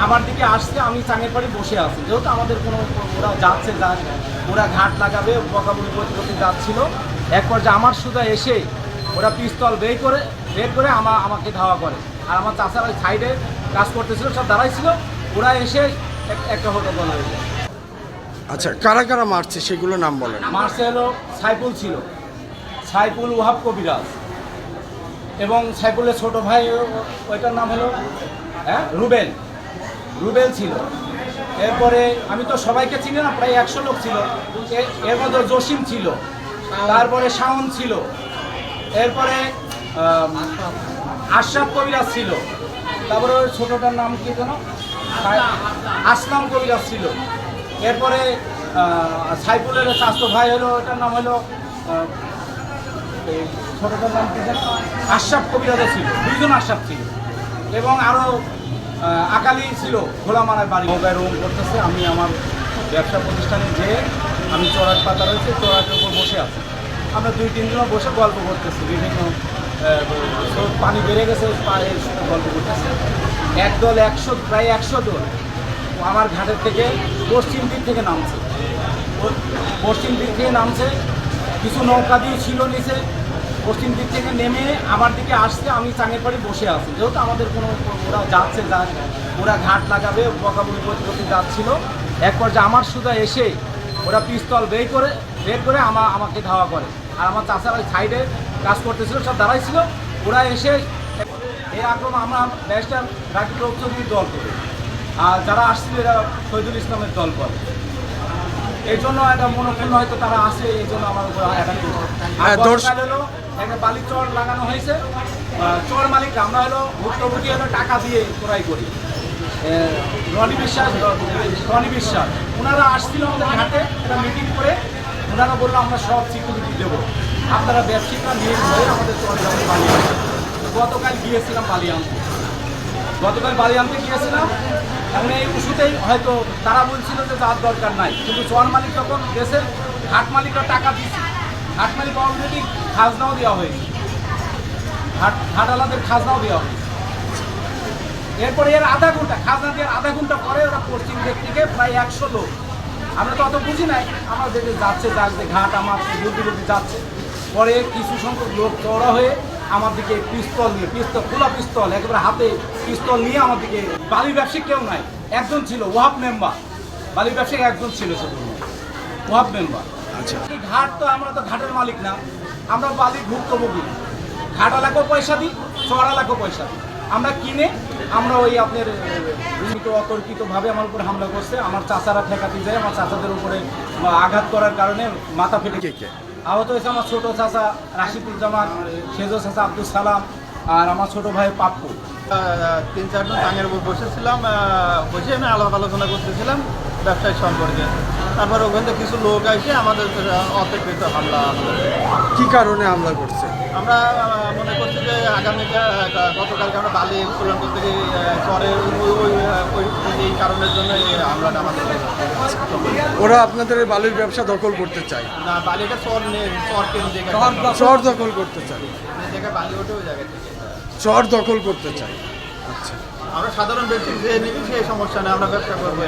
আমার দিকে আসছে, আমি চাঙের পাড়ে বসে আছি, যেহেতু আমাদের কোনো ওরা যাচ্ছে ওরা ঘাট লাগাবে বকাবকি করতে যাচ্ছিল। এক পর্যায়ে আমার সুদা এসে ওরা পিস্তল বের করে আমাকে ধাওয়া করে। আর আমার চাচারা ওই সাইডে কাজ করতেছিল, সব দাঁড়াইছিল, ওরা এসে একটা হট্টগোল হয়ে যায়। আচ্ছা, কারা কারা মারছে সেগুলো নাম বলেন। মারছে হলো সাইফুল ছিল, সাইফুল ওয়াহাব কবিরাজ, এবং সাইফুলের ছোট ভাই ওইটার নাম হলো রুবেল ছিল। এরপরে আমি তো সবাইকে চিনি না, প্রায় 100 লোক ছিল। এর মধ্যে জসিম ছিল, তারপরে শাওন ছিল, এরপরে আশরাফ কবিরাজ ছিল, তারপরে ওই ছোটোটার নাম কি যেন আসলাম কবিরাজ ছিল। এরপরে সাইফুলের স্বাস্থ্য ভাই হলো, ওটার নাম হলো ছোটোটার নাম কি যেন আশরাফ কবিরাজও ছিল, 2 জন আশরাফ ছিল, এবং আরও আকালি ছিল ঘোলামারায় বাড়ি। মোবাইল রুম করতেছে, আমি আমার ব্যবসা প্রতিষ্ঠানে যেয়ে আমি চড়াট পাতা রয়েছে, চড়াটের উপর বসে আছি। আমরা 2-3 জন বসে গল্প করতেছি, বিভিন্ন পানি বেড়ে গেছে পায়ের গল্প করতেছি। একদল প্রায় 100 জন আমার ঘাটের থেকে পশ্চিম দিক থেকে নামছে, কিছু নৌকা দিয়ে ছিল নিচে। পশ্চিম দিক থেকে নেমে আমার দিকে আসছে, আমি চাঙের পাড়ে বসে আছি, যেহেতু আমাদের কোনো ওরা যাচ্ছে ওরা ঘাট লাগাবে বকাবকি করতে যাচ্ছিল। এক পর্যায়ে আমার সুদা এসে ওরা পিস্তল বের করে আমাকে ধাওয়া করে। আর আমার চাচারা ওই সাইডে কাজ করতেছিল, সব দাঁড়াইছিল, ওরা এসে এই আক্রমণ আমরা ব্যারিস্টার রাকিব চৌধুরীর দল করে, আর যারা আসছিল এরা শহীদুল ইসলামের দল করে। এই জন্য একটা মনোক্ষুণ্ণ হয়তো তারা আসে, এই জন্য আমার উপর অ্যাটাক হলো। একটা বালির চর লাগানো হয়েছে, চর মালিকরা আমরা হলো ভুক্তভোগী হলো টাকা দিয়ে ক্রয় করি। রনি বিশ্বাস ওনারা আসছিল আমাদের ঘাটে, একটা মিটিং করে ওনারা বললো আমরা সব সিকিউরিটি দেবো, আপনারা ব্যবসায়িকরা নিয়ে হয়ে আমাদের চর যাবেন বালি আনতে। গতকাল বালি আনতে গিয়েছিলাম। এখন এই ওষুধেই হয়তো তারা বলছিল যে যার দরকার নাই, কিন্তু চর মালিক যখন গেছে, ঘাট মালিকরা টাকা দিচ্ছে, ঘাট মালিক অলরেডি খাজনাও দেওয়া হয়েছে, ঘাটালাদের খাজনাও দেওয়া হয়েছে। এরপরে এর খাজনা দেওয়ার আধা ঘন্টা পরে ওরা পশ্চিম দিক থেকে প্রায় 100 লোক, আমরা তো অত বুঝি নাই, আমার দেখে যাচ্ছে ঘাট আমার বলতে যাচ্ছে। পরে কিছু সংখ্যক লোক চড়া হয়ে আমার দিকে খোলা পিস্তল একেবারে হাতে পিস্তল নিয়ে আমার দিকে। বালি ব্যবসায়িক কেউ নাই, একজন ছিল ওয়াহাব মেম্বার, বালি ব্যবসায়িক একজন ছিল, শুধু ওয়াহাব মেম্বার। আচ্ছা, ঘাট তো আমরা তো ঘাটের মালিক না, আমরা বালি ভুক্তভোগী। ঘাটালাকেও পয়সা দিই, চড়ালাকেও পয়সা দিই, আমরা কিনে আমরা ওই আপনার অতর্কিতভাবে আমার উপরে হামলা করছে। আমার চাচারা ঠেকাতে যায়, আমার চাচাদের উপরে আঘাত করার কারণে মাথা ফেটে গেছে। আহত হয়েছে আমার ছোটো চাচা রাশিদুজ্জামান, সেজো চাচা আব্দুল সালাম, আর আমার ছোটো ভাই পাপ্পু। 3-4 জন টাঙের উপর বসেছিলাম, বসে আমি আলোচনা করতেছিলাম ব্যবসায়িক সম্পর্কে। তারপর ওখান থেকে কিছু লোক আসে আমাদের অতর্কিত হামলা। কি কারণে হামলা করছে? আমরা মনে করছি যে গতকালকে আমরা বালি উত্তোলন করতে গিয়ে চরে এই কারণের জন্য এই হামলাটা আমাদের। ওরা আপনাদের এই বালির ব্যবসা দখল করতে চায় না, বালিটা চর দখল করতে চায়, জায়গায় বালি ওঠে ওই জায়গা থেকে চর দখল করতে চায়। আচ্ছা, আমরা সাধারণ ব্যক্তি যে নিবি সেই সমস্যা নেই, আমরা ব্যবসা করবো।